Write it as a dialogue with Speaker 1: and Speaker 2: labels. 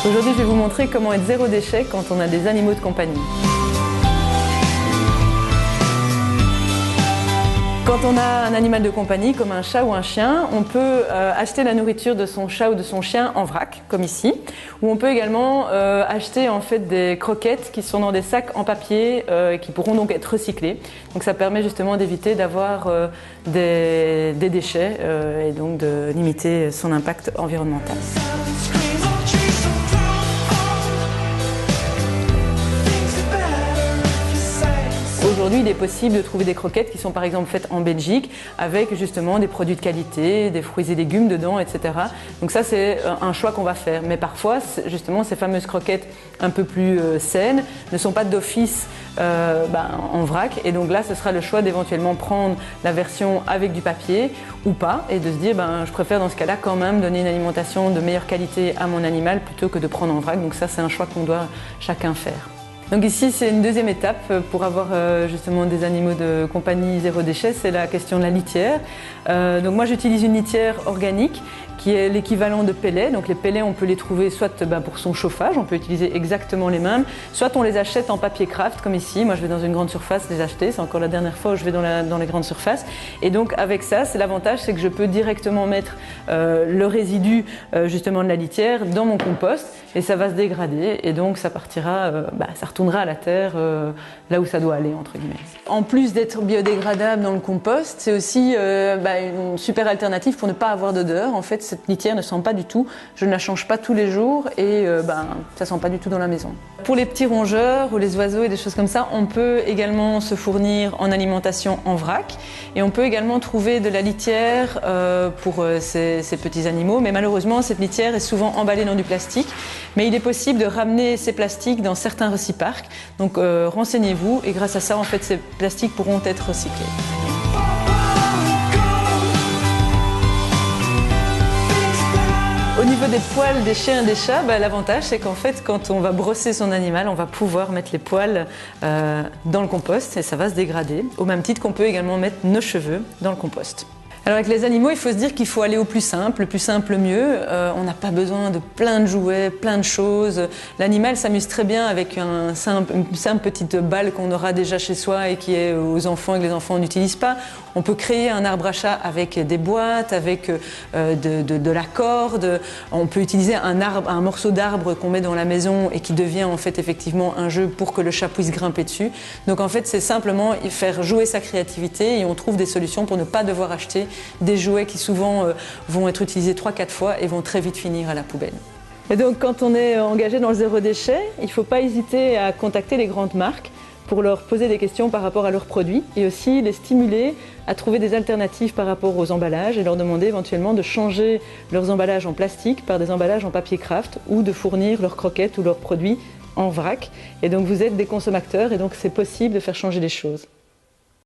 Speaker 1: Aujourd'hui, je vais vous montrer comment être zéro déchet quand on a des animaux de compagnie. Quand on a un animal de compagnie, comme un chat ou un chien, on peut acheter la nourriture de son chat ou de son chien en vrac, comme ici. Ou on peut également acheter en fait des croquettes qui sont dans des sacs en papier et qui pourront donc être recyclés. Donc ça permet justement d'éviter d'avoir des déchets et donc de limiter son impact environnemental. Aujourd'hui, il est possible de trouver des croquettes qui sont par exemple faites en Belgique avec justement des produits de qualité, des fruits et légumes dedans, etc. Donc ça, c'est un choix qu'on va faire. Mais parfois, justement, ces fameuses croquettes un peu plus saines ne sont pas d'office en vrac. Et donc là, ce sera le choix d'éventuellement prendre la version avec du papier ou pas et de se dire, je préfère dans ce cas-là quand même donner une alimentation de meilleure qualité à mon animal plutôt que de prendre en vrac. Donc ça, c'est un choix qu'on doit chacun faire. Donc ici, c'est une deuxième étape pour avoir justement des animaux de compagnie zéro déchet, c'est la question de la litière. Donc moi, j'utilise une litière organique qui est l'équivalent de pellets. Donc les pellets, on peut les trouver soit pour son chauffage, on peut utiliser exactement les mêmes, soit on les achète en papier craft comme ici. Moi, je vais dans une grande surface les acheter, c'est encore la dernière fois où je vais dans les grandes surfaces. Et donc avec ça, c'est l'avantage, c'est que je peux directement mettre le résidu justement de la litière dans mon compost et ça va se dégrader et donc ça partira, ça retournera à la terre là où ça doit aller entre guillemets. En plus d'être biodégradable dans le compost, c'est aussi une super alternative pour ne pas avoir d'odeur. En fait, cette litière ne sent pas du tout, je ne la change pas tous les jours et ça sent pas du tout dans la maison. Pour les petits rongeurs ou les oiseaux et des choses comme ça, on peut également se fournir en alimentation en vrac et on peut également trouver de la litière pour ces petits animaux, mais malheureusement cette litière est souvent emballée dans du plastique, mais il est possible de ramener ces plastiques dans certains recyparcs, donc renseignez-vous et grâce à ça en fait ces plastiques pourront être recyclés. Au niveau des poils des chiens et des chats, l'avantage c'est qu'en fait quand on va brosser son animal, on va pouvoir mettre les poils dans le compost et ça va se dégrader, au même titre qu'on peut également mettre nos cheveux dans le compost. Alors avec les animaux, il faut se dire qu'il faut aller au plus simple, le plus simple le mieux. On n'a pas besoin de plein de jouets, plein de choses. L'animal s'amuse très bien avec une simple petite balle qu'on aura déjà chez soi et qui est aux enfants et que les enfants n'utilisent pas. On peut créer un arbre à chat avec des boîtes, avec de la corde. On peut utiliser un morceau d'arbre qu'on met dans la maison et qui devient en fait effectivement un jeu pour que le chat puisse grimper dessus. Donc en fait, c'est simplement faire jouer sa créativité et on trouve des solutions pour ne pas devoir acheter des jouets qui souvent vont être utilisés 3-4 fois et vont très vite finir à la poubelle. Et donc quand on est engagé dans le zéro déchet, il ne faut pas hésiter à contacter les grandes marques pour leur poser des questions par rapport à leurs produits et aussi les stimuler à trouver des alternatives par rapport aux emballages et leur demander éventuellement de changer leurs emballages en plastique par des emballages en papier craft ou de fournir leurs croquettes ou leurs produits en vrac. Et donc vous êtes des consommateurs et donc c'est possible de faire changer les choses.